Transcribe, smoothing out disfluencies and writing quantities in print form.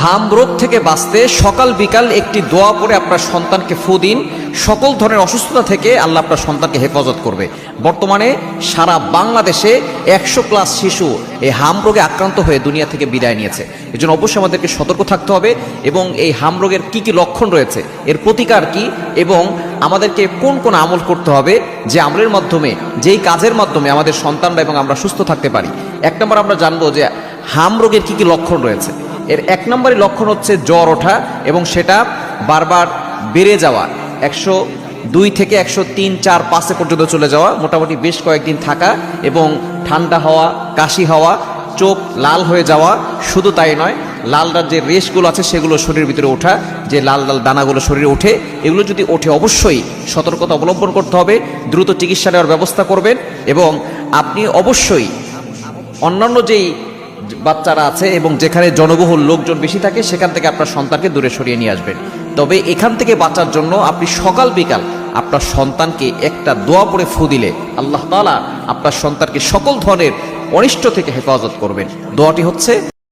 হাম রোগ থেকে বাঁচতে সকাল বিকাল একটি দোয়া পড়ে আপনার সন্তানকে ফু দিন। সকল ধরনের অসুস্থতা থেকে আল্লাহ আপনার সন্তানকে হেফাজত করবে। বর্তমানে সারা বাংলাদেশে 100+ শিশু এই হাম রোগে আক্রান্ত হয়ে দুনিয়া থেকে বিদায় নিয়েছে। এজন্য অবশ্যই আমাদেরকে সতর্ক থাকতে হবে এবং এই হাম রোগের কি কি লক্ষণ রয়েছে, এর প্রতিকার কি এবং আমাদেরকে কোন কোন আমল করতে হবে, যে আমলের মাধ্যমে, যেই কাজের মাধ্যমে আমাদের সন্তানরা এবং আমরা সুস্থ থাকতে পারি। 1 নম্বর আমরা জানবো যে হাম রোগের কি কি লক্ষণ রয়েছে। এর 1 নম্বরই লক্ষণ হচ্ছে জ্বর ওঠা এবং সেটা বারবার বেড়ে যাওয়া, 102 থেকে 103, 4, 5 পর্যন্ত চলে যাওয়া, মোটামুটি বেশ কয়েকদিন থাকা এবং ঠান্ডা হওয়া, কাশি হওয়া, চোখ লাল হয়ে যাওয়া। শুধু তাই নয়, লাল লাল যে রেশগুলো আছে সেগুলো শরীরের ভিতরে ওঠা, যে লাল লাল দানাগুলো শরীরে ওঠে, এগুলো যদি ওঠে অবশ্যই সতর্কতা অবলম্বন করতে হবে, দ্রুত চিকিৎসা নেওয়ার ব্যবস্থা করবেন এবং আপনি অবশ্যই অন্যান্য যেই বাচ্চারা আছে এবং যেখানে জনবহুল লোকজন বেশি থাকে সেখান থেকে আপনার সন্তানকে দূরে সরিয়ে নিয়ে আসবেন। তবে এখান থেকে বাঁচার জন্য আপনি সকাল বিকাল আপনার সন্তানকে একটা দোয়া পড়ে ফু দিলে আল্লাহ তাআলা আপনার সন্তানকে সকল ধরনের অনিষ্ট থেকে হেফাজত করবেন। দোয়াটি হচ্ছে